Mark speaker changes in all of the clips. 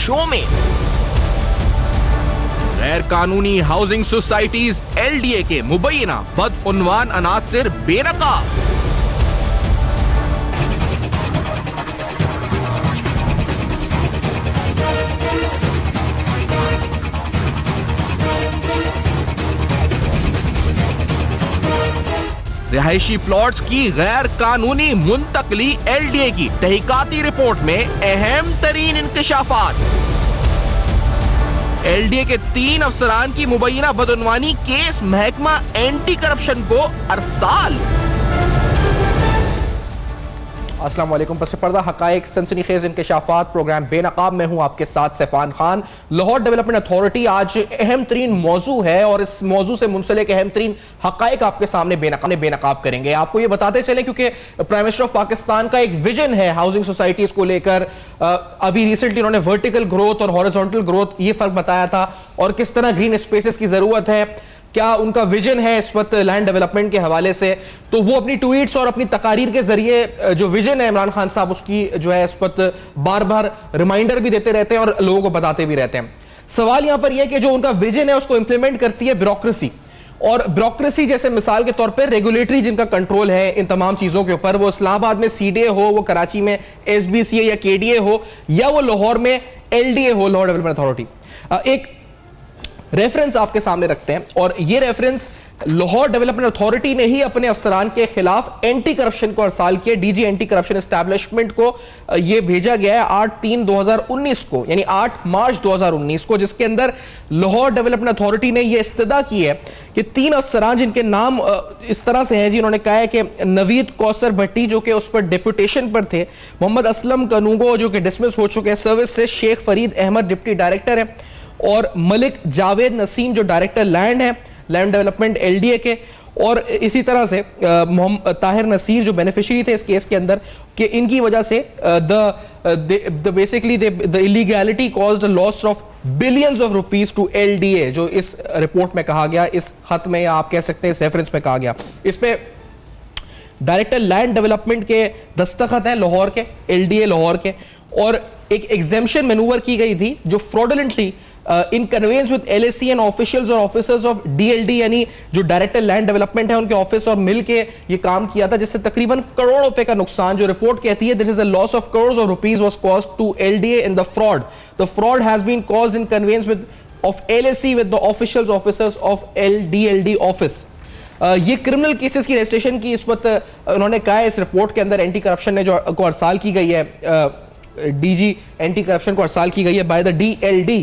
Speaker 1: Show में। गैर कानूनी हाउसिंग सोसाइटीज LDA के मुबैना बदउन्वान अनासिर बेनकाब। रिहायशी प्लॉट्स की गैर कानूनी मुंतकली LDA की तहकीकाती रिपोर्ट में अहम तरीन इंकशाफात। LDA के 3 अफसरान की मुबैना बदउन्वानी केस महकमा एंटी करप्शन को अरसाल। अस्सलाम वालेकुम। पस पर्दा हकायक सनसनीखेज इंकशाफात प्रोग्राम बेनकाब में हूं आपके साथ सैफान खान। लाहौर डेवलपमेंट अथॉरिटी आज अहम तरीन मौजू है और इस मौजू से मुंसलिक अहम तरीन हकायक आपके सामने बेनकाब करेंगे। आपको ये बताते चले क्योंकि प्राइम मिनिस्टर ऑफ पाकिस्तान का एक विजन है हाउसिंग सोसाइटीज को लेकर। अभी रिसेंटली उन्होंने वर्टिकल ग्रोथ और हॉरिजॉन्टल ग्रोथ ये फर्क बताया था और किस तरह ग्रीन स्पेसेस की जरूरत है, क्या उनका विजन है इस वक्त लैंड डेवलपमेंट के हवाले से। तो वो अपनी ट्वीट्स और अपनी तकारीर के जरिए जो विजन है इमरान खान साहब उसकी जो है इस वक्त बार बार रिमाइंडर भी देते रहते हैं और लोगों को बताते भी रहते हैं। सवाल यहां पर यह कि जो उनका विजन है उसको इंप्लीमेंट करती है ब्यूरोक्रेसी, और ब्यूरोक्रेसी जैसे मिसाल के तौर पर रेगुलेटरी जिनका कंट्रोल है इन तमाम चीजों के ऊपर, वो इस्लामाबाद में CDA हो, वो कराची में SBCA या KDA हो, या वो लाहौर में LDA हो, लाहौर डेवलपमेंट अथॉरिटी। एक रेफरेंस आपके सामने रखते हैं और ये रेफरेंस लाहौर डेवलपमेंट अथॉरिटी ने ही अपने अफसरान के खिलाफ एंटी करप्शन को अरसाल किया। DG एंटी करप्शन एस्टैब्लिशमेंट को यह भेजा गया है 8/3/2019 को, यानी 8 मार्च 2019 को, जिसके अंदर लाहौर डेवलपमेंट अथॉरिटी ने यह इस्तदा की है कि 3 अफसरान जिनके नाम इस तरह से हैं जी, उन्होंने कहा है कि नवीद कौसर भट्टी जो कि उस पर डेपुटेशन पर थे, मोहम्मद असलम कनूगो जो कि डिसमिस हो चुके हैं सर्विस से, शेख फरीद अहमद डिप्टी डायरेक्टर है, और मलिक जावेद नसीम जो डायरेक्टर लैंड है, लैंड डेवलपमेंट LDA के, और इसी तरह से ताहिर नसीर जो बेनिफिशियरी थे इस केस के अंदर, कि इनकी वजह से basically the illegality caused a loss of billions of rupees to LDA, जो इस रिपोर्ट में कहा गया, इस खत में या आप कह सकते हैं इस रेफरेंस में कहा गया। इस पे डायरेक्टर लैंड डेवलपमेंट के दस्तखत हैं लाहौर के, LDA लाहौर के, और एक एग्जेम्पशन मैनूवर की गई थी जो fraudulently in connivance with LAC and officials और ऑफिसर्स ऑफ DLD, यानी जो डायरेक्टर लैंड डेवलपमेंट है उनके ऑफिस और मिल के ये काम किया था, जिससे तकरीबन करोड़ रुपए का नुकसान, जो रिपोर्ट कहती है this is a loss of crore of rupees was caused to LDA in the fraud. The fraud has been caused in connivance with of LAC with the officials officers of DLD office. ये criminal cases की registration की इस वक्त उन्होंने कहा है इस report के अंदर एंटी करप्शन ने जो को अरसाल की गई है, DG एंटी करप्शन को अरसाल की गई है बाय द DLD।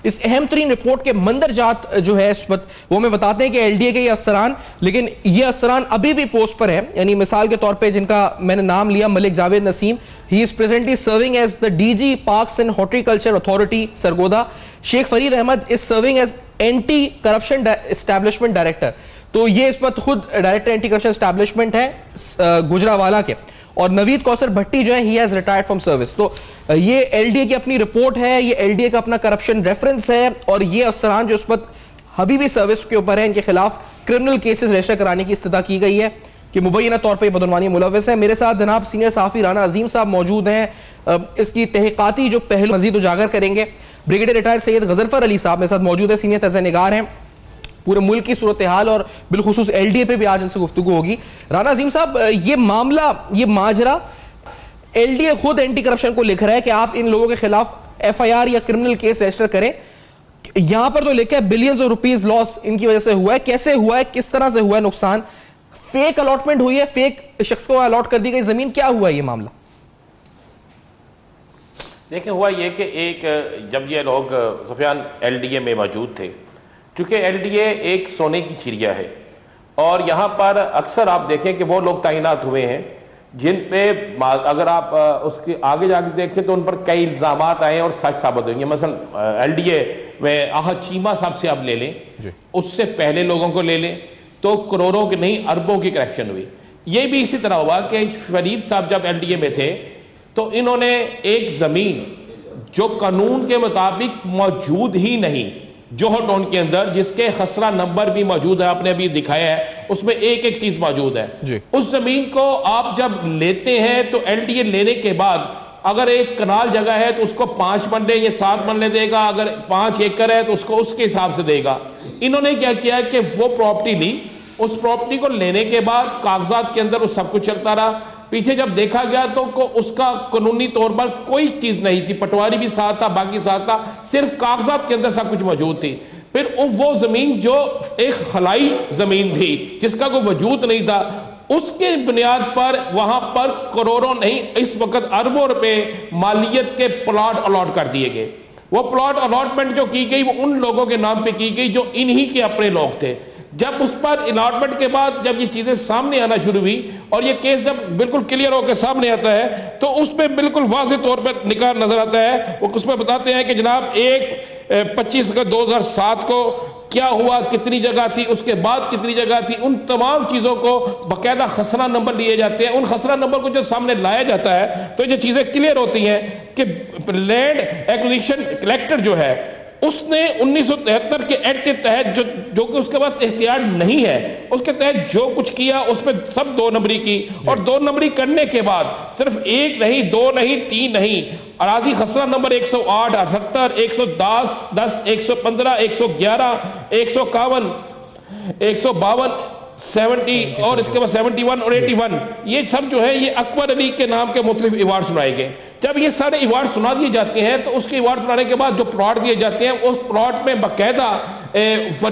Speaker 1: इस अहम तरीन रिपोर्ट के मंदरजात जो है इस वक्त वो हमें बताते हैं कि LDA के ये अफसरान, लेकिन ये अफसरान अभी भी पोस्ट पर है, यानी मिसाल के तौर पे जिनका मैंने नाम लिया Malik Javed Naseem, he is presently serving as the DG parks and horticulture authority Sargodha. Sheikh Farid Ahmed is serving as anti corruption establishment director. तो ये इस वक्त खुद डायरेक्टर एंटी करप्शन एस्टैब्लिशमेंट है गुजरावाला के, और नवीद कौसर भट्टी जो है he has retired from service. तो ये LDA की अपनी रिपोर्ट है, ये LDA का अपना करप्शन रेफरेंस है, और ये अफसरान जो इस वक्त हबीबी सर्विस के ऊपर है इनके खिलाफ क्रिमिनल केसेस रजिस्टर कराने की इस्तदा की गई है कि मुबैना तौर पर बदउन्वानी मुलव्वस है। मेरे साथ जनाब सीनियर सहाफी राना अजीम साहब मौजूद हैं, इसकी तहकीकाती जो पहलू मजीद उजागर करेंगे। ब्रिगेडियर रिटायर्ड सैयद गजरफर अली साहब मेरे साथ मौजूद है, सीनियर तर्ज़निगार हैं, पूरे मुल्क की सूरत हाल और बिलखुसूस LDA पे भी आज इनसे गुफ्तगू होगी। राना अजीम साहब, ये मामला, ये माजरा, LDA खुद एंटी करप्शन को लिख रहा है कि आप इन लोगों के खिलाफ FIR या क्रिमिनल केस रजिस्टर करें। यहां पर तो लिखा है बिलियंस ऑफ रुपीस लॉस इनकी वजह से हुआ है। कैसे हुआ है, किस तरह से हुआ है नुकसान? फेक अलॉटमेंट हुई है, फेक शख्स को अलॉट कर दी गई जमीन, क्या हुआ ये मामला?
Speaker 2: देखिए, हुआ ये कि एक जब ये लोग सुफियान LDA में मौजूद थे, चूँकि LDA एक सोने की चिड़िया है और यहाँ पर अक्सर आप देखें कि वो लोग तैनात हुए हैं जिन पे अगर आप उसके आगे जाके देखें तो उन पर कई इल्ज़ाम आए और सच साबित होंगे। मसलन LDA में आहद चीमा साहब से आप ले लें, उससे पहले लोगों को ले लें तो करोड़ों की नहीं अरबों की करप्शन हुई। ये भी इसी तरह हुआ कि फरीद साहब जब LDA में थे तो इन्होंने एक ज़मीन जो कानून के मुताबिक मौजूद ही नहीं, जोहर टाउन के अंदर, जिसके खसरा नंबर भी मौजूद है, आपने अभी दिखाया है, उसमें एक चीज मौजूद है, उस जमीन को आप जब लेते हैं तो LDA लेने के बाद अगर एक कनाल जगह है तो उसको 5 मरले या 7 मरले देगा, अगर 5 एकड़ है तो उसको उसके हिसाब से देगा। इन्होंने क्या किया कि वो प्रॉपर्टी ली, उस प्रॉपर्टी को लेने के बाद कागजात के अंदर वो सब कुछ चलता रहा। पीछे जब देखा गया तो उसका कानूनी तौर पर कोई चीज नहीं थी, पटवारी भी साथ था, बाकी साथ था, सिर्फ कागजात के अंदर सब कुछ मौजूद थी। फिर वो जमीन जो एक खलाई जमीन थी जिसका कोई वजूद नहीं था, उसके बुनियाद पर वहां पर करोड़ों नहीं इस वक्त अरबों रुपए मालियत के प्लॉट अलॉट कर दिए गए। वो प्लॉट अलॉटमेंट जो की गई वो उन लोगों के नाम पे की गई जो इन्हीं के अपने लोग थे। जब उस पर अलॉटमेंट के बाद जब ये चीजें सामने आना शुरू हुई और ये केस जब बिल्कुल क्लियर होकर सामने आता है तो उसमें बिल्कुल वाज़ेह तौर पर निकाल नजर आता है। वो उसमें बताते हैं कि जनाब 25 अगस्त 2007 को क्या हुआ, कितनी जगह थी, उसके बाद कितनी जगह थी, उन तमाम चीज़ों को बाकायदा खसरा नंबर लिए जाते हैं। उन खसरा नंबर को जो सामने लाया जाता है तो ये चीज़ें क्लियर होती हैं कि लैंड एक्विजिशन कलेक्टर जो है उसने 1973 के एक्ट के तहत जो कि उसके बाद एहतियात नहीं है, उसके तहत जो कुछ किया उसमें सब 2 नंबरी की। और 2 नंबरी करने के बाद सिर्फ 1 नहीं, 2 नहीं, 3 नहीं, अराजी खसरा नंबर 108, 78, 110, 10, 115, 111, 151, 152, 70 और इसके बाद 71 और 81, ये सब जो है ये अकबर अली के नाम के मुख्तलिफ अवार्ड सुनाए गए। जब ये सारे अवार्ड सुना दिए जाते हैं तो उसके अवार्ड सुनाने के बाद जो प्लॉट दिए जाते हैं उस प्लॉट में बाकायदा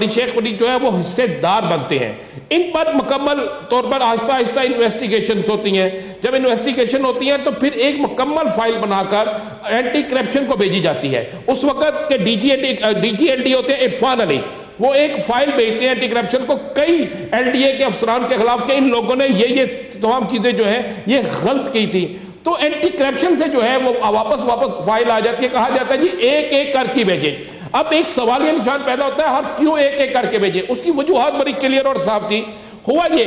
Speaker 2: शेख वली जो है वो हिस्सेदार बनते हैं। इन पर मुकम्मल तौर पर आहिस्ता आहिस्ता इन्वेस्टिगेशन होती हैं। जब इन्वेस्टिगेशन होती है तो फिर एक मुकम्मल फाइल बनाकर एंटी करप्शन को भेजी जाती है। उस वक्त के DGLD होते हैं इरफान अली, वो एक फाइल भेजते हैं एंटी करप्शन को कई LDA के अफसरान के खिलाफ के इन लोगों ने ये तमाम चीजें जो है ये गलत की थी। तो एंटी करप्शन से जो है वो वापस फाइल आ जाती है, कहा जाता है जी एक एक करके भेजे। अब एक सवालिया निशान पैदा होता है, हर क्यों एक एक करके भेजे? उसकी वजूहत बड़ी क्लियर और साफ थी। हुआ ये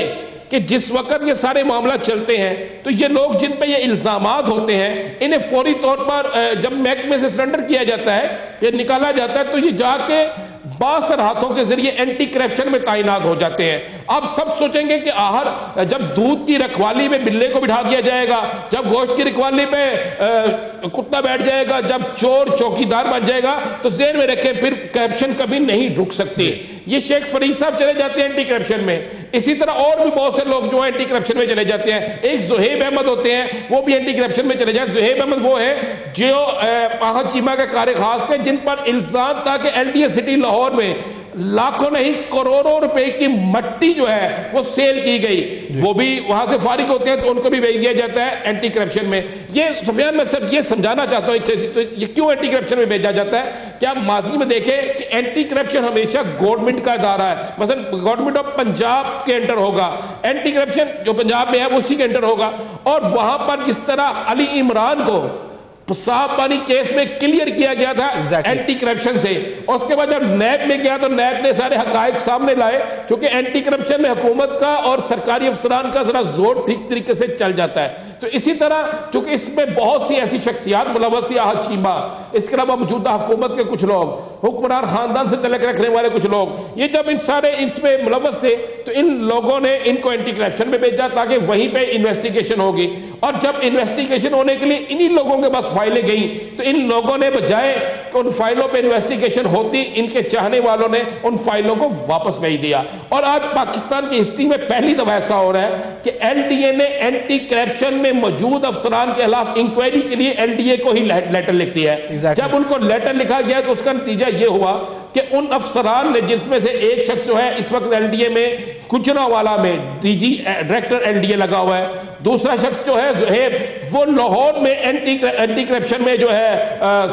Speaker 2: कि जिस वक्त ये सारे मामला चलते हैं तो ये लोग जिन पे ये इल्जामात होते हैं इन्हें फौरी तौर पर जब महकमे से सरेंडर किया जाता है, ये निकाला जाता है, तो ये जाके बासर हाथों के जरिए एंटी करप्शन में तैनात हो जाते हैं। आप सब सोचेंगे कि आहर जब दूध की रखवाली में बिल्ले को बिठा दिया जाएगा, जब गोश्त की रखवाली पे कुत्ता बैठ जाएगा, जब चोर चौकीदार बन जाएगा, तो जेहन में रखें फिर करप्शन कभी नहीं रुक सकती। ये शेख फरीद साहब चले जाते हैं एंटी करप्शन में, इसी तरह और भी बहुत से लोग जो है एंटी करप्शन में चले जाते हैं। एक जुहैब अहमद होते हैं, वो भी एंटी करप्शन में चले जाते हैं। जुहैब अहमद वो है जो आहद चीमा के कार खास थे जिन पर इल्जाम था कि LDA सिटी लाहौर में लाखों नहीं करोड़ों रुपए की मट्टी जो है वो सेल की गई। वो भी वहां से फारिग होते हैं तो उनको भी भेज दिया जाता है एंटी करप्शन में। ये सुफियान, मैं सिर्फ ये समझाना चाहता हूँ तो ये क्यों एंटी करप्शन में भेजा जाता है। क्या माजी में देखें कि एंटी करप्शन हमेशा गवर्नमेंट का इदारा है, मसलन गवर्नमेंट ऑफ पंजाब के अंडर होगा, एंटी करप्शन जो पंजाब में है वो उसी के अंडर होगा। और वहां पर जिस तरह अली इमरान को साफ पानी केस में क्लियर किया गया था एंटी करप्शन से, और उसके बाद जब नैब में गया तो नैब ने सारे हकायक सामने लाए, क्योंकि एंटी करप्शन में हुकूमत का और सरकारी अफसरान का जरा जोर ठीक तरीके से चल जाता है। तो इसी तरह चूंकि इसमें बहुत सी ऐसी शख्सियात मुलव्वस थी, आहद चीमा, इसके अलावा मौजूदा हुकूमत के कुछ लोग, हुक्मरान खानदान से तलक रखने वाले कुछ लोग, ये जब इन सारे इसमें मुलव्वस थे तो इन लोगों ने इनको एंटी करप्शन में भेजा ताकि वहीं पे इन्वेस्टिगेशन होगी। और जब इन्वेस्टिगेशन होने के लिए इन्हीं लोगों के पास फाइलें गई तो इन लोगों ने बजाय कि उन फाइलों पे इन्वेस्टिगेशन होती, इनके चाहने वालों ने उन फाइलों को वापस भेज दिया। और आज पाकिस्तान की हिस्ट्री में पहली दफा ऐसा हो रहा है कि LDA ने एंटी करप्शन में मौजूद अफसरान के खिलाफ इंक्वायरी के लिए LDA को ही लेटर लिख दिया है। जब उनको लेटर लिखा गया तो उसका नतीजा ये हुआ कि उन अफसरान ने, जिसमें से एक शख्स जो है इस वक्त LDA में गुजरावाला में DG डायरेक्टर LDA लगा हुआ है, दूसरा शख्स जो है जुहैब वो लाहौर में एंटी करप्शन में जो है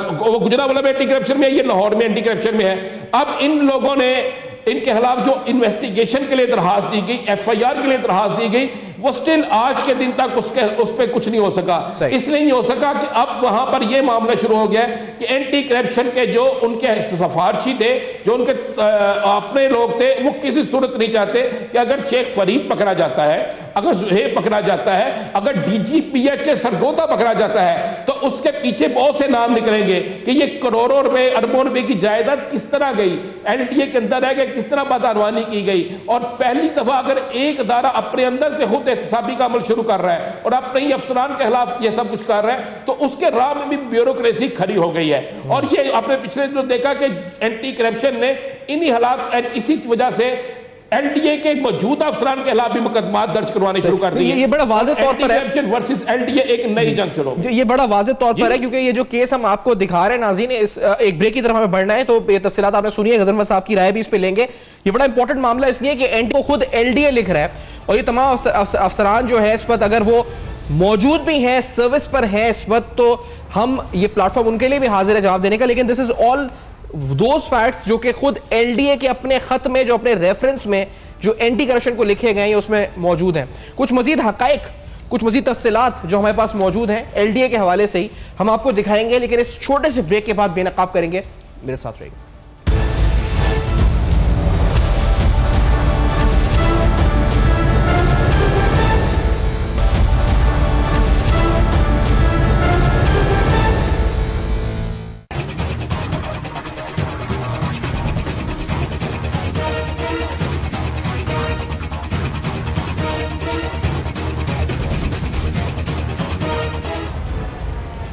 Speaker 2: वो गुजरावाला में एंटी करप्शन में, ये लाहौर में एंटी करप्शन में है। अब इन लोगों ने इनके खिलाफ जो इन्वेस्टिगेशन के लिए दरखास्त दी गई, FIR के लिए दरखास्त दी गई, वो स्टिल आज के दिन तक उस पर कुछ नहीं हो सका। इसलिए नहीं हो सका कि अब वहां पर यह मामला शुरू हो गया कि एंटी करप्शन के जो उनके सिफारशी थे, जो उनके अपने लोग थे, वो किसी सूरत नहीं चाहते कि अगर शेख फरीद पकड़ा जाता है, अगर जुहैब पकड़ा जाता है, अगर DGPH से सरगोदा पकड़ा जाता है, तो उसके पीछे बहुत से नाम निकलेंगे कि ये करोड़ों रुपए अरबों रुपए की जायदाद किस तरह गई, एलडीए के अंदर रह गए, किस तरह बदअनवानी की गई। और पहली दफा अगर एक अदारा अपने अंदर से खुद एहतसाबी का अमल शुरू कर रहा है और अपने ही अफसरान के खिलाफ ये सब कुछ कर रहा है, तो उसके राह में भी ब्यूरोक्रेसी खड़ी हो गई है। और ये आपने पिछले दिनों देखा कि एंटी करप्शन ने इन्हीं हालात, इसी वजह से एलडीए के मौजूदा अफसरान के खिलाफ भी मुकदमा दर्ज करवाने शुरू कर दिए।
Speaker 1: ये बड़ा वाज़ेह तौर पर है
Speaker 2: वर्सेस एलडीए, एक नई जंग शुरू।
Speaker 1: ये बड़ा वाज़ेह तौर पर है, क्योंकि ये जो केस हम आपको दिखा रहे हैं नाज़रीन, इस एक ब्रेक की तरफ हमें बढ़ना है, तो ये तफसीलात आपने सुनी है, गजनफर साहब की राय भी इस पे लेंगे। ये बड़ा इंपॉर्टेंट मामला इसलिए कि एंटी को खुद एलडीए लिख रहा है, और ये तमाम अफसरान जो है इस वक्त अगर वो मौजूद भी हैं, सर्विस पर हैं इस वक्त, तो हम ये प्लेटफॉर्म उनके लिए भी हाजिर है जवाब देने का। लेकिन this is all those facts जो कि खुद एलडीए के अपने खत में, जो अपने रेफरेंस में जो एंटी करप्शन को लिखे गए हैं, उसमें मौजूद हैं। कुछ मजीद हकाइक, कुछ मजीद तफसीलात जो हमारे पास मौजूद हैं एलडीए के हवाले से ही हम आपको दिखाएंगे, लेकिन इस छोटे से ब्रेक के बाद बेनकाब करेंगे। मेरे साथ रहिए।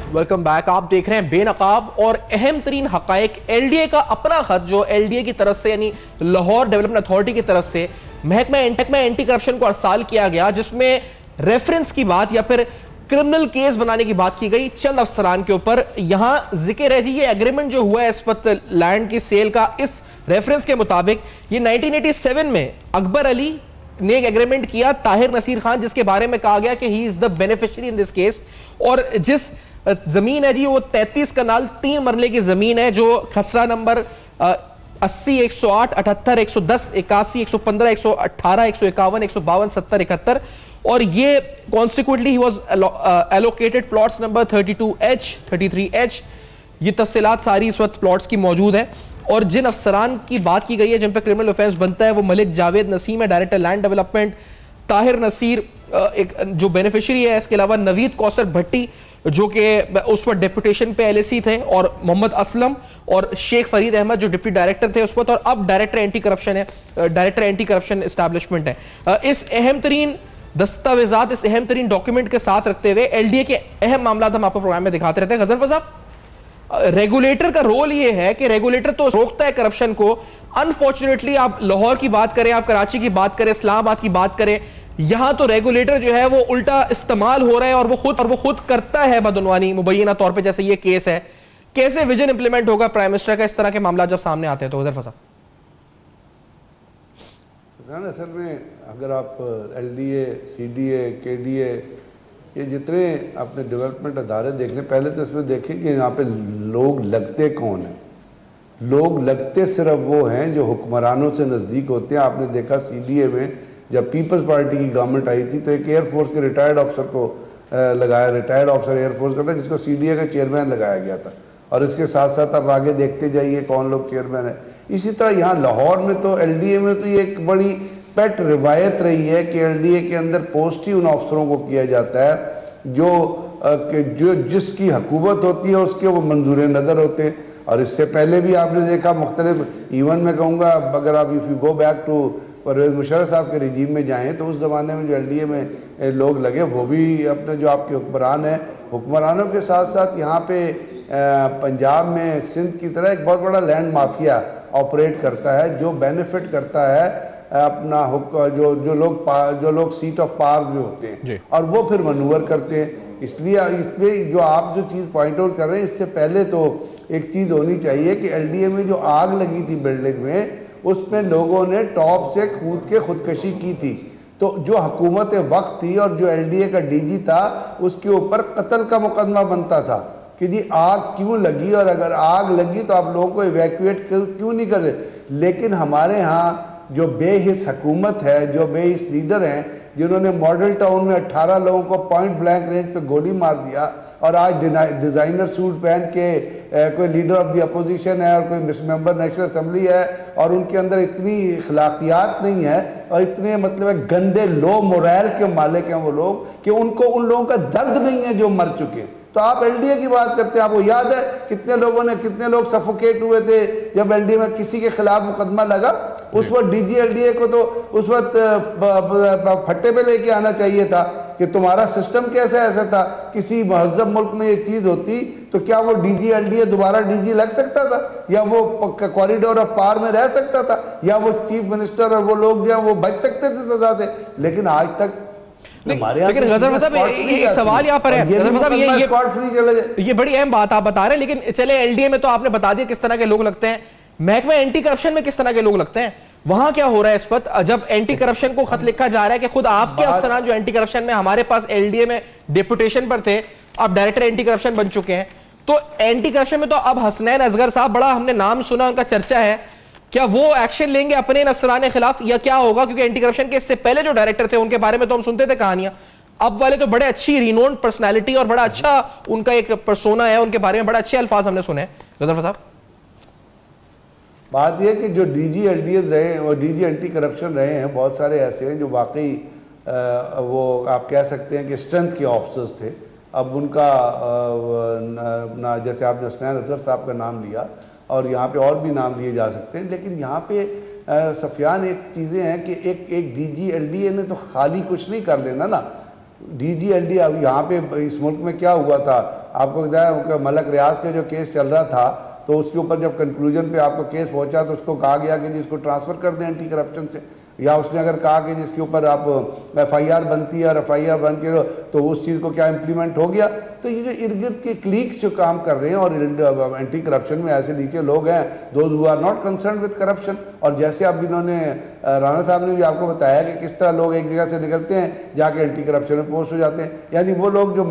Speaker 1: Welcome back. आप देख रहे हैं बेनकाब, और अहम तरीन हकायक एलडीए का अपना खत जो एलडीए की तरफ से, यानी लाहौर डेवलपमेंट अथॉरिटी की तरफ से महकमा एंटी करप्शन को अरसाल किया गया, जिसमें रेफरेंस की बात या फिर क्रिमिनल केस बनाने की बात की गई चंद अफसरान के ऊपर। यहां जिक्र है जी, ये एग्रीमेंट जो हुआ है इस वक्त लैंड की सेल का, इस रेफरेंस के मुताबिक ये 1987 में अकबर अली ने एक एग्रीमेंट किया ताहिर नसीर खान, जिसके बारे में कहा गया कि he is the beneficiary in this case. और जिस जमीन है जी वो 33 कनाल 3 मरले की जमीन है, जो खसरा नंबर 80, 108, 78, 110, 81, 115, 118, 151, 152, 70, 71, और ये consequently he was allocated plots number 32H, 33H। ये तफसीलात सारी इस वक्त प्लॉट्स की मौजूद है। और जिन अफसरान की बात की गई है जिन पर क्रिमिनल ऑफेंस बनता है, वो मलिक जावेद नसीम है, director land development, Tahir Naseer एक जो बेनिफिशियरी है, इसके अलावा नवीद कौसर भट्टी जो कि उस वक्त डेपुटेशन पे एलएसी थे, और मोहम्मद असलम और शेख फरीद अहमद जो डिप्टी डायरेक्टर थे उस वक्त, और अब डायरेक्टर एंटी करप्शन है, डायरेक्टर एंटी करप्शन एस्टैब्लिशमेंट है। इस अहम तरीन दस्तावेजात, इस अहम तरीन डॉक्यूमेंट के साथ रखते हुए एलडीए के अहम मामला हम आपको प्रोग्राम में दिखाते रहते हैं। गजनफर साहब, रेगुलेटर का रोल यह है कि रेगुलेटर तो रोकता है करप्शन को। अनफॉर्चुनेटली आप लाहौर की बात करें, आप कराची की बात करें, इस्लामाबाद की बात करें, यहां तो रेगुलेटर जो है वो उल्टा इस्तेमाल हो रहा है, और वो खुद करता है बदअनवानी मुबैना तौर पे, जैसे ये केस है। कैसे विजन इंप्लीमेंट होगा प्राइम मिनिस्टर का इस तरह के मामला जब सामने आते हैं? तो गजनफर साहब,
Speaker 3: असल में अगर आप एलडीए, सीडीए, केडीए, ये जितने अपने डेवलपमेंट अदारे देख लें, पहले तो इसमें देखें कि यहाँ पे लोग लगते कौन हैं। लोग लगते सिर्फ वो हैं जो हुक्मरानों से नज़दीक होते हैं। आपने देखा सीडीए में जब पीपल्स पार्टी की गवर्नमेंट आई थी तो एक एयरफोर्स के रिटायर्ड अफसर को लगाया, रिटायर्ड अफसर एयरफोर्स का था, जिसको सीडीए का चेयरमैन लगाया गया था। और इसके साथ साथ आप आगे देखते जाइए कौन लोग चेयरमैन है। इसी तरह यहाँ लाहौर में तो एलडीए में तो ये एक बड़ी पेट रिवायत रही है कि एलडीए के अंदर पोस्ट ही उन अफसरों को किया जाता है जो जिसकी हुकूमत होती है उसके वो मंजूर नज़र होते हैं। और इससे पहले भी आपने देखा मुख्तलिफ, इवन मैं कहूँगा अगर आप if you go back to Pervez Musharraf Sahab के रिजीम में जाएँ तो उस ज़माने में जो एलडीए में लोग लगे वो भी अपने जो आपके हुक्मरान हैं, हुक्मरानों के साथ साथ यहाँ पे पंजाब में सिंध की तरह एक बहुत बड़ा लैंड माफिया ऑपरेट करता है, जो बेनिफिट करता है अपना जो लोग सीट ऑफ पावर में होते हैं, और वो फिर मनूवर करते हैं। इसलिए इसमें जो आप जो चीज़ पॉइंट आउट कर रहे हैं, इससे पहले तो एक चीज़ होनी चाहिए कि एलडीए में जो आग लगी थी बिल्डिंग में, उसमें लोगों ने टॉप से कूद के खुदकशी की थी। तो जो हुकूमत वक्त थी और जो एलडीए का डीजी था, उसके ऊपर कत्ल का मुकदमा बनता था कि जी आग क्यों लगी, और अगर आग लगी तो आप लोगों को इवैक्यूएट क्यों नहीं कर रहे। लेकिन हमारे यहाँ जो बेहिस हुकूमत है, जो बेहिस लीडर हैं, जिन्होंने मॉडल टाउन में 18 लोगों को पॉइंट ब्लैंक रेंज पे गोली मार दिया, और आज डिज़ाइनर सूट पहन के कोई लीडर ऑफ द अपोजिशन है और कोई मेंबर नेशनल असेंबली है, और उनके अंदर इतनी अखलाकियात नहीं है और इतने मतलब गंदे लो मोरल के मालिक हैं वो लोग कि उनको उन लोगों का दर्द नहीं है जो मर चुके। तो तो आप एलडीए की बात करते हैं, आपको याद है कितने लोग सफोकेट हुए थे जब एलडीए में किसी के खिलाफ मुकदमा लगा। उस वक्त डीजी एलडीए को तो उस वक्त फट्टे पे लेके आना चाहिए था कि तुम्हारा सिस्टम कैसा ऐसा था। किसी महजब मुल्क में ये चीज होती तो क्या वो डीजी एलडीए दोबारा डीजी लग सकता था, या वो कॉरिडोर ऑफ पावर में रह सकता था, या वो चीफ मिनिस्टर और वो लोग जो वो बच सकते थे सजा से। लेकिन आज तक
Speaker 1: लेकिन गजर साहब एक सवाल यहाँ पर है, ये बड़ी अहम बात आप बता रहे हैं, लेकिन चले एलडीए में तो आपने बता दिया किस तरह के लोग लगते हैं, महकमा एंटी करप्शन में किस तरह के लोग लगते हैं, वहां क्या हो रहा है इस वक्त जब एंटी करप्शन को खत लिखा जा रहा है कि खुद आपके अफसरान जो एंटी करप्शन में हमारे पास एलडीए में डेपुटेशन पर थे, आप डायरेक्टर एंटी करप्शन बन चुके हैं, तो एंटी करप्शन में तो अब हसनैन असगर साहब बड़ा हमने नाम सुना, उनका चर्चा है, क्या वो एक्शन लेंगे अपने अफसरान के खिलाफ या क्या होगा? क्योंकि एंटी करप्शन के इससे पहले जो डायरेक्टर थे उनके बारे में तो हम सुनते थे कहानियां, अब वाले तो बड़े अच्छी रिनोन पर्सनालिटी और बड़ा अच्छा उनका एक पर्सोना है, उनके बारे में बड़े अच्छे अल्फाज हमने सुने। गजर साहब
Speaker 3: बात यह कि जो डीजी एलडीए रहे हैं और डीजी एंटी करप्शन रहे हैं, बहुत सारे ऐसे हैं जो वाकई वो आप कह सकते हैं कि स्ट्रेंथ के ऑफिसर्स थे। अब उनका जैसे आपने हसनैन असगर साहब का नाम लिया और यहाँ पे और भी नाम लिए जा सकते हैं, लेकिन यहाँ पे सफियान एक चीज़ें हैं कि एक डीजी एलडीए ने तो खाली कुछ नहीं कर लेना ना। डीजी एलडीए अब यहाँ पे इस मुल्क में क्या हुआ था आपको बताया, मलक रियाज का जो केस चल रहा था तो उसके ऊपर जब कंक्लूजन पे आपको केस पहुंचा तो उसको कहा गया कि जिसको ट्रांसफ़र कर दें एंटी करप्शन से, या उसने अगर कहा कि जिसके ऊपर आप एफआईआर बनती है और एफआईआर बन के तो उस चीज़ को क्या इम्प्लीमेंट हो गया। तो ये जो इर्द गिर्द के क्लीक्स जो काम कर रहे हैं और एंटी करप्शन में ऐसे नीचे लोग हैं those who are not concern with corruption, और जैसे अब इन्होंने राणा साहब ने भी आपको बताया कि किस तरह लोग एक जगह से निकलते हैं जाके एंटी करप्शन में पोस्ट हो जाते हैं, यानी वो लोग जो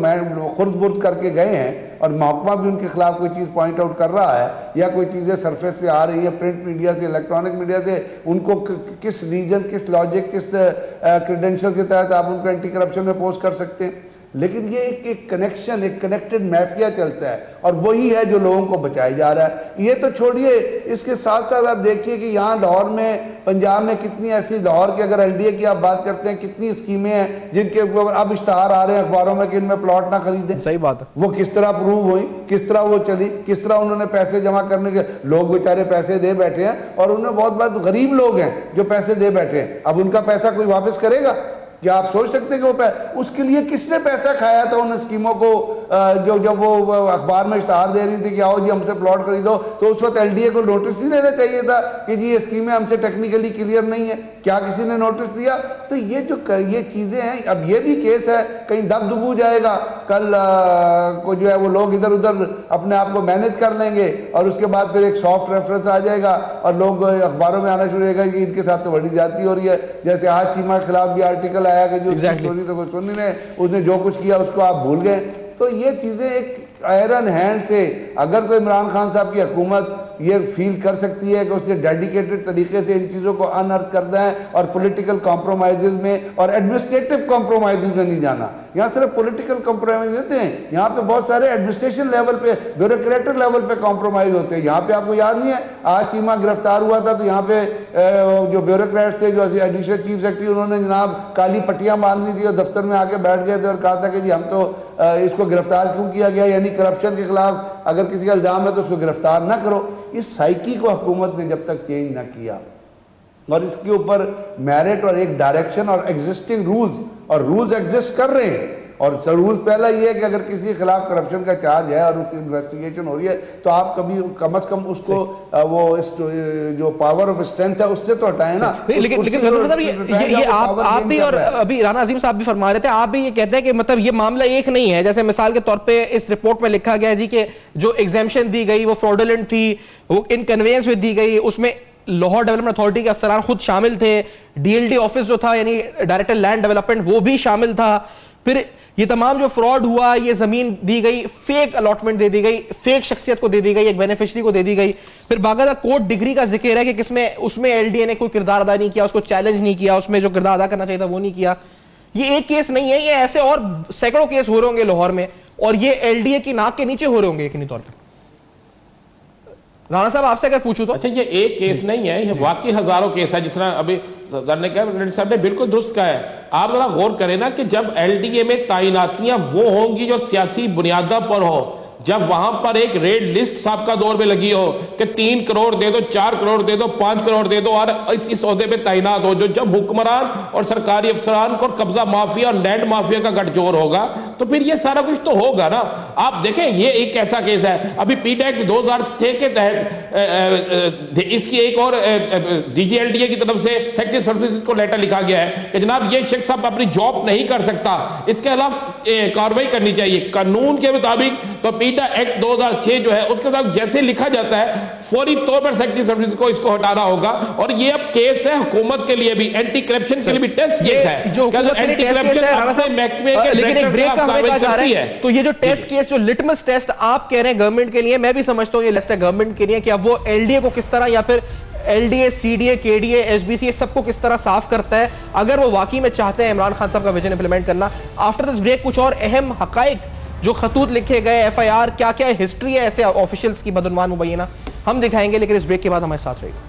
Speaker 3: खुर्द बुर्द करके गए हैं और महकमा भी उनके खिलाफ कोई चीज़ पॉइंट आउट कर रहा है या कोई चीज़ें सरफेस पे आ रही है प्रिंट मीडिया से इलेक्ट्रॉनिक मीडिया से, उनको किस रीजन किस लॉजिक किस क्रेडेंशियल के तहत आप उनको एंटी करप्शन में पोस्ट कर सकते हैं। लेकिन ये एक कनेक्शन एक कनेक्टेड माफिया चलता है और वही है जो लोगों को बचाया जा रहा है। ये तो छोड़िए, इसके साथ साथ आप देखिए कि यहाँ लाहौर में पंजाब में कितनी ऐसी, लाहौर की अगर एलडीए की आप बात करते हैं कितनी स्कीमें हैं जिनके ऊपर अब इश्तहार आ रहे हैं अखबारों में कि इनमें प्लॉट ना खरीदें।
Speaker 1: सही बात है।
Speaker 3: वो किस तरह प्रूव हुई, किस तरह वो चली, किस तरह उन्होंने पैसे जमा करने के, लोग बेचारे पैसे दे बैठे हैं और उन्हें बहुत गरीब लोग हैं जो पैसे दे बैठे हैं, अब उनका पैसा कोई वापस करेगा क्या आप सोच सकते हैं कि वो उसके लिए किसने पैसा खाया था उन स्कीमों को? जो जब वो अखबार में इश्तहार दे रही थी कि आओ जी हमसे प्लॉट खरीदो, तो उस वक्त एलडीए को नोटिस नहीं देना चाहिए था कि जी ये स्कीमें हमसे टेक्निकली क्लियर नहीं है? क्या किसी ने नोटिस दिया? तो ये चीज़ें हैं। अब ये भी केस है कहीं दब दुबू जाएगा, कल को जो है वो लोग इधर उधर अपने आप को मैनेज कर लेंगे और उसके बाद फिर एक सॉफ्ट रेफरेंस आ जाएगा और लोग अखबारों में आना शुरू होगा कि इनके साथ तो बड़ी ज्यादती हो रही है। जैसे आज चीमा के खिलाफ भी आर्टिकल आया कि जो स्टोरी तो कोई सुनी नहीं, उसने जो कुछ किया उसको आप भूल गए। तो ये चीज़ें एक आयरन हैंड से, अगर तो इमरान खान साहब की हुकूमत ये फील कर सकती है कि उसने डेडिकेटेड तरीके से इन चीज़ों को अनअर्थ करना है और पॉलिटिकल कॉम्प्रोमाइज़ में और एडमिनिस्ट्रेटिव कॉम्प्रोमाइज़ में नहीं जाना। यहाँ सिर्फ पॉलिटिकल कॉम्प्रोमाइज़ होते हैं, यहाँ पे बहुत सारे एडमिनिस्ट्रेशन लेवल पे ब्यूरोक्रेटिक लेवल पे कॉम्प्रोमाइज़ होते हैं। यहाँ पे आपको याद नहीं है आज चीमा गिरफ्तार हुआ था तो यहाँ पे जो ब्यूरोक्रेट्स थे, जो एडिशनल चीफ सेक्रेटरी, उन्होंने जनाब काली पट्टियाँ बांधनी थी और दफ्तर में आके बैठ गए थे और कहा था कि जी हम तो इसको गिरफ्तार क्यों किया गया, यानी करप्शन के खिलाफ अगर किसी का इल्ज़ाम है तो उसको गिरफ्तार ना करो। इस साइकी को हुकूमत ने जब तक चेंज ना किया और इसके ऊपर मेरिट और एक डायरेक्शन और एग्जिस्टिंग रूल्स एग्जिस्ट कर रहे हैं, और रूल पहला ये है कि अगर किसी के खिलाफ करप्शन का चार्ज है और उसकी इन्वेस्टिगेशन हो रही है तो आप कभी कम से कम उसको वो जो पावर ऑफ स्ट्रेंथ है उससे तो हटाएं ना।
Speaker 1: लेकिन मतलब ये आप भी और अभी राना अजीम साहब भी फरमा रहे थे, आप भी ये कहते हैं कि मतलब ये मामला एक नहीं है। जैसे मिसाल के तौर पे इस रिपोर्ट में लिखा गया जी कि जो एग्जेम्पशन दी गई वो फ्रॉडुलेंट थी, वो इनकन्वेंस में दी गई, उसमें लाहौर डेवलपमेंट अथॉरिटी के अफसरान खुद शामिल थे, डीएलडी ऑफिस जो था यानी डायरेक्टर लैंड डेवलपमेंट वो भी शामिल था, फिर ये तमाम जो फ्रॉड हुआ, ये जमीन दी गई, फेक अलॉटमेंट दे दी गई, फेक शख्सियत को दे दी गई, एक बेनिफिशियरी को दे दी गई, फिर बाकायदा कोर्ट डिग्री का जिक्र है कि किसमें उसमें एलडीए ने कोई किरदार अदा नहीं किया, उसको चैलेंज नहीं किया, उसमें जो किरदार अदा करना चाहिए था वो नहीं किया। ये एक केस नहीं है, ये ऐसे और सैकड़ों केस हो रहे होंगे लाहौर में और ये एलडीए की नाक के नीचे हो रहे होंगे यकीनी तौर पर। राणा साहब आपसे अगर पूछूं तो
Speaker 2: अच्छा, ये एक केस नहीं है, ये वाकई हजारों केस है, जिस तरह अभी सर ने कहा, साहब ने बिल्कुल दुरुस्त कहा है। आप जरा गौर करें ना कि जब एलडीए में तैनातियां वो होंगी जो सियासी बुनियादों पर हो, जब वहां पर एक रेड लिस्ट सबका दौर में लगी हो कि 3 करोड़ दे दो, 4 करोड़ दे दो, 5 करोड़ दे दो और इस ओहदे पे तैनात हो, जो जब हुक्मरान और सरकारी अफसरान को कब्जा माफिया और लैंड माफिया का गठजोड़ होगा तो फिर ये सारा कुछ तो होगा ना। आप देखें, ये एक ऐसा केस है, अभी पीडा एक्ट 2006 के तहत इसकी एक और डीजीएलडीए की तरफ से सेक्रेटरी सर्विसेज को लेटर लिखा गया है कि जनाब ये शख्स अब अपनी जॉब नहीं कर सकता, इसके खिलाफ कार्रवाई करनी चाहिए। कानून के मुताबिक तो पीडा एक्ट 2006 जो है उसके साथ जैसे लिखा जाता है फौरी तौर पर सेक्रेटरी सर्विस को इसको हटाना होगा। और ये अब केस है हुकूमत के लिए भी, एंटी करप्शन के लिए भी टेस्ट केस है,
Speaker 1: जो एंटी करप्शन महकमे के, लेकिन एक ब्रेक का हमें कहा जा रहा है। तो ये जो टेस्ट केस, जो लिटमस टेस्ट आप कह रहे हैं गवर्नमेंट के लिए, मैं भी समझता हूं ये लिस्ट है गवर्नमेंट के लिए कि अब वो एलडीए को किस तरह या फिर एलडीए, सीडीए, केडीए, एसबीसी, ये सबको किस तरह साफ करता है, अगर वो वाकई में चाहते हैं इमरान खान साहब का विजन इंप्लीमेंट करना। आफ्टर दिस ब्रेक कुछ और अहम हकाइक जो खतूत लिखे गए, एफआईआर, क्या क्या हिस्ट्री है ऐसे ऑफिशियल्स की बदउनवान मुबैना, हम दिखाएंगे, लेकिन इस ब्रेक के बाद हमारे साथ रहेगा।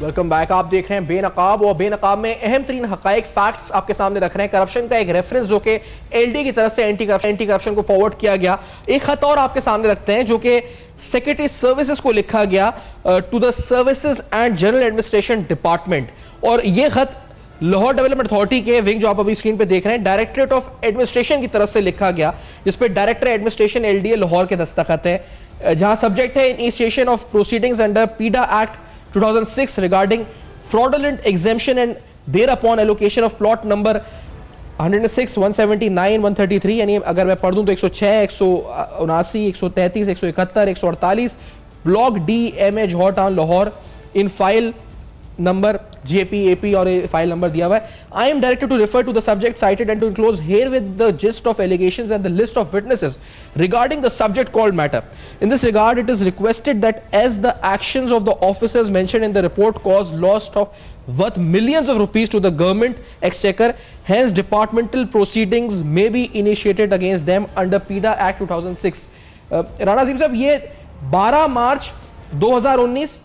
Speaker 1: Welcome back. आप देख रहे हैं बेनकाब, और बेनकाब में अहम तरीन हकाइक, फैक्ट्स आपके सामने रख रहे हैं। करप्शन का एक रेफरेंस जो कि एलडी की तरफ से एंटी करप्शन को फॉरवर्ड किया गया। एक खत और आपके सामने रखते हैं जो कि सेक्रेटरी सर्विसेज को लिखा गया, to the services and general administration department. और यह खत लाहौर डेवलपमेंट अथॉरिटी के विंग जो आप अभी स्क्रीन पे देख रहे हैं, डायरेक्टरेट ऑफ एडमिनिस्ट्रेशन की तरफ से लिखा गया, जिसपे डायरेक्टर एडमिनिस्ट्रेशन एलडीए लाहौर के दस्तखत है, जहां सब्जेक्ट है इनिशिएशन ऑफ प्रोसीडिंग्स अंडर पीडा act 2006 regarding fraudulent exemption and thereupon allocation of plot number 106, 179, 133, यानी अगर मैं पढ़ दूं तो 106, 179, 133, 171, 148, block D M A Johar town Lahore, in file number JPAP और फाइल नंबर दिया हुआ है। I am directed to refer to the subject cited and to enclose herewith the gist of allegations and the list of witnesses regarding the subject called matter. In this regard, it is requested that as the actions of the officers mentioned in the report caused loss of worth millions of rupees to the government exchequer, hence departmental proceedings may be initiated against them under PIDA Act 2006. Rana अजीम साहब, ये 12 मार्च 2019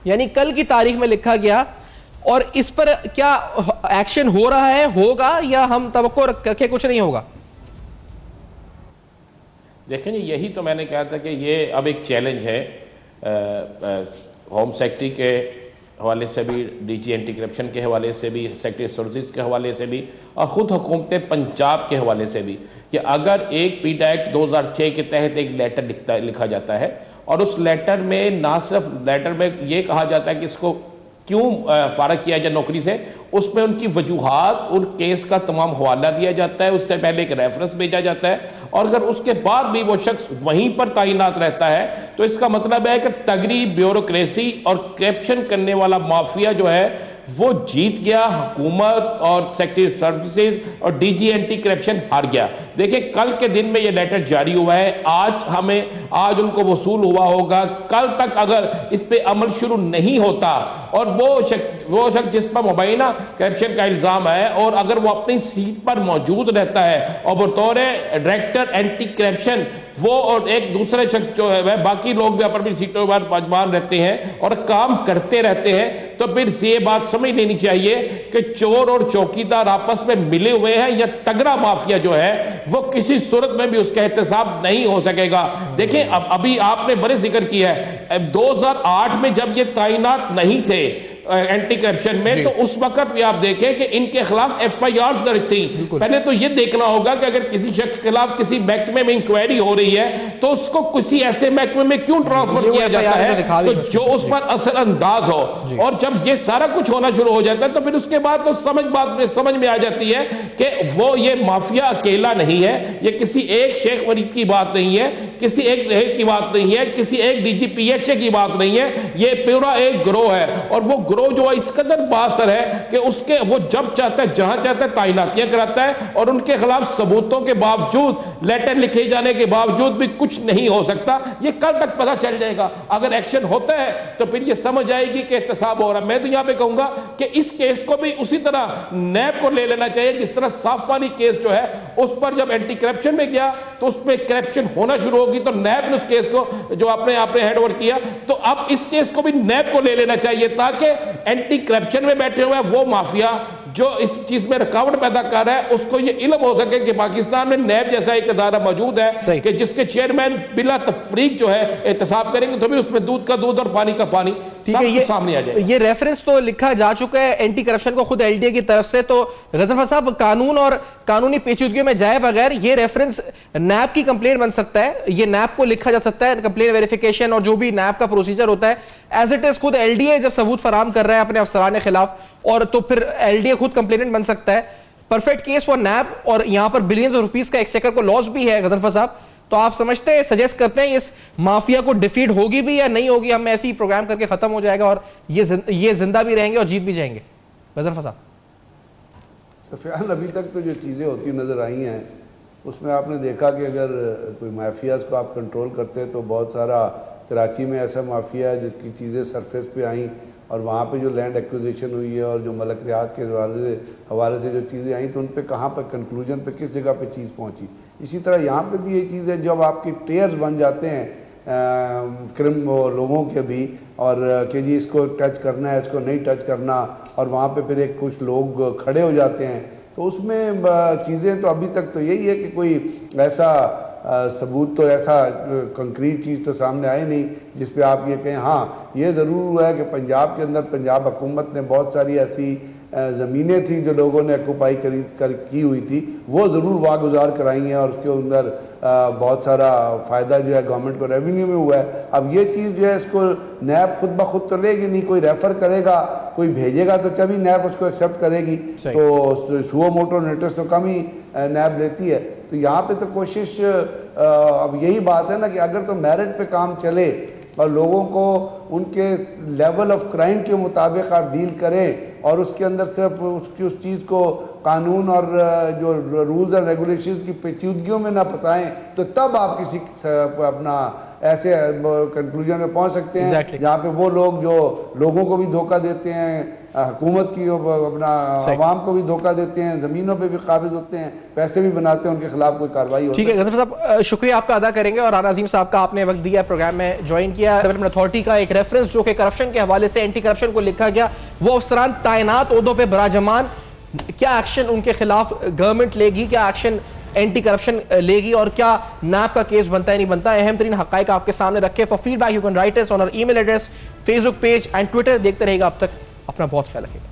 Speaker 1: यानी कल की तारीख में लिखा गया, और इस पर क्या एक्शन हो रहा है, होगा, या हम तवक्को रखे कुछ नहीं होगा?
Speaker 2: देखें, यही तो मैंने कहा था कि ये अब एक चैलेंज है होम सेक्रेटरी के हवाले से भी, डीजी एंटी करप्शन के हवाले से भी, सेक्रेटरी सर्विसेज के हवाले से भी, और ख़ुद हुकूमत पंजाब के हवाले से भी, कि अगर एक पीडा एक्ट 2006 के तहत एक लेटर लिखा जाता है और उस लेटर में ना सिर्फ लेटर में ये कहा जाता है कि इसको क्यों फारग किया जाए नौकरी से, उसमें उनकी वजूहात, उन केस का तमाम हवाला दिया जाता है, उससे पहले एक रेफरेंस भेजा जाता है, और अगर उसके बाद भी वो शख्स वहीं पर तैनात रहता है तो इसका मतलब है कि तगड़ी ब्यूरोक्रेसी और करप्शन करने वाला माफिया जो है वो जीत गया, हुकूमत और सेक्रेटरी सर्विसेज और डीजी एंटी करप्शन हार गया। देखिए, कल के दिन में ये लेटर जारी हुआ है, आज उनको वसूल हुआ होगा, कल तक अगर इस पे अमल शुरू नहीं होता और वो शख्स जिस पर मुबैना करप्शन का इल्जाम है, और अगर वो अपनी सीट पर मौजूद रहता है और बतौर डायरेक्टर एंटी करप्शन वो और एक दूसरे शख्स जो है वह, बाकी लोग भी अपनी सीटों पर पजमान रहते हैं और काम करते रहते हैं, तो फिर ये बात समझ लेनी चाहिए कि चोर और चौकीदार आपस में मिले हुए हैं, या तगड़ा माफिया जो है वो किसी सूरत में भी उसका एहतसाब नहीं हो सकेगा। देखिए, अब अभी आपने बड़े जिक्र किया है 2008 में जब ये तैनात नहीं थे एंटी करप्शन में, तो उस वक्त भी आप देखें कि इनके खिलाफ FIRs दर्ज थी। पहले तो ये देखना होगा कि अगर किसी शख्स के खिलाफ किसी महकमे में इंक्वायरी हो रही है तो उसको किसी ऐसे महकमे में क्यों ट्रांसफर किया जाता है तो जो उस पर असर अंदाज हो, और जब ये सारा कुछ होना शुरू हो जाता है तो फिर उसके बाद तो समझ में आ जाती है कि वो ये माफिया अकेला नहीं है, ये किसी एक शेख वरीद की बात नहीं है, किसी एक शहर की बात नहीं है, किसी एक DGPHA की बात नहीं है, ये पूरा एक गिरोह है, और वो ग्रोह जो है इस कदर बासर है कि उसके वो जब चाहता है जहां चाहता है तैनातियां कराता है और उनके खिलाफ सबूतों के बावजूद, लेटर लिखे जाने के बावजूद भी कुछ नहीं हो सकता। ये कल तक पता चल जाएगा। अगर एक्शन होता है तो फिर ये समझ आएगी कि एहतसाब हो रहा है। मैं तो यहां पे कहूंगा कि इस केस को भी उसी तरह नैब को ले लेना चाहिए जिस तरह साफ पानी केस जो है उस पर जब एंटी करप्शन में गया तो उसमें करप्शन होना शुरू होगी, तो नैब ने उस केस को जो आपने हैंड ओवर किया, तो अब इस केस को भी नैब को ले लेना चाहिए ताकि एंटी करप्शन में बैठे हुए वो माफिया जो इस चीज में रुकावट पैदा कर रहा है उसको ये इल्म हो सके कि पाकिस्तान में नैब जैसा एक अदारा मौजूद है कि जिसके चेयरमैन बिला तफरीक जो है एहतसाब करेंगे तो भी उसमें दूध का दूध और पानी का पानी सब सामने आ जाए।
Speaker 1: ये रेफरेंस तो लिखा जा चुका है एंटी करप्शन को खुद एलडीए की तरफ से, तो गजनफर साहब कानून और कानूनी पेचीदगियों में जाए बगैर ये रेफरेंस नैब की कंप्लेंट बन सकता है, ये नैब को लिखा जा सकता है, कंप्लेंट वेरिफिकेशन और जो भी नैब का प्रोसीजर होता है एज इट इज खुद एलडीए जब सबूत फराम कर रहा है अपने अफसरान के खिलाफ, और तो फिर एलडीए खुद कंप्लेनेंट बन सकता है। परफेक्ट केस फॉर नैब, और यहां पर बिलियंस ऑफ रुपीस का एक्सचेकर को लॉस भी है गजनफर साहब। तो आप समझते हैं, सजेस्ट करते हैं इस माफिया को डिफीट होगी भी या नहीं होगी? हम ऐसे ही प्रोग्राम करके खत्म हो जाएगा और ये जिंदा भी रहेंगे और जीत भी जाएंगे? गजनफर साहब।
Speaker 3: सफियान, अभी तक तो जो चीज़ें होती नज़र आई हैं उसमें आपने देखा कि अगर कोई माफियाज को आप कंट्रोल करते हैं तो बहुत सारा कराची में ऐसा माफिया है जिसकी चीज़ें सरफेस पे आई और वहाँ पे जो लैंड एक्विजिशन हुई है और जो मलक रियाज के हवाले से जो चीज़ें आई तो उन पे कहाँ पर कंक्लूजन पे किस जगह पे चीज़ पहुँची। इसी तरह यहाँ पे भी ये चीज़ है, जब आपकी टेयर्स बन जाते हैं क्रिम लोगों के भी और कि जी इसको टच करना है इसको नहीं टच करना, और वहाँ पे फिर एक कुछ लोग खड़े हो जाते हैं, तो उसमें चीज़ें तो अभी तक तो यही है कि कोई ऐसा सबूत तो ऐसा कंक्रीट चीज़ तो सामने आई नहीं जिस पे आप ये कहें। हाँ, ये ज़रूर हुआ है कि पंजाब के अंदर पंजाब हुकूमत ने बहुत सारी ऐसी ज़मीनें थी जो लोगों ने ऑक्यूपाई की हुई थी, वो ज़रूर वागुजार कराई हैं और उसके अंदर बहुत सारा फ़ायदा जो है गवर्नमेंट को रेवेन्यू में हुआ है। अब ये चीज़ जो है इसको नैब खुद ब खुद तो लेगी नहीं, कोई रेफ़र करेगा, कोई भेजेगा तो तभी नैब उसको एक्सेप्ट करेगी, तो सुओ मोटो नोटिस तो कम ही नैब लेती है। तो यहाँ पे तो कोशिश अब यही बात है ना कि अगर तो मेरिट पे काम चले और लोगों को उनके लेवल ऑफ क्राइम के मुताबिक आप डील करें और उसके अंदर सिर्फ उस चीज़ को कानून और जो रूल्स एंड रेगुलेशंस की पेचीदगियों में ना फंसाएं, तो तब आप किसी अपना ऐसे कंक्लूजन में पहुंच सकते हैं जहाँ पे वो लोग जो लोगों को भी धोखा देते हैं, हुकूमत की अपना आवाम को भी धोखा देते हैं, ज़मीनों पे भी काबिज होते हैं, पैसे भी बनाते हैं, उनके खिलाफ कोई कार्रवाई होती है।
Speaker 1: ठीक है गजनफर साहब, शुक्रिया आपका अदा करेंगे और राना अजीम साहब का आपने वक्त दिया प्रोग्राम में ज्वाइन किया। डेवलपमेंट अथॉरिटी का एक रेफरेंस जो कि करप्शन के हवाले से एंटी करप्शन को लिखा गया, वो अफसरान तैनात ओहदों पर बराजमान, क्या एक्शन उनके खिलाफ गवर्नमेंट लेगी, क्या एक्शन एंटी करप्शन लेगी और क्या नैब का केस बनता है नहीं बनता, अहम तरीन हकाइक आपके सामने रखे। For feedback you can write us on our email address, Facebook page and Twitter. देखते रहेगा अब तक, अपना बहुत ख्याल रखिएगा।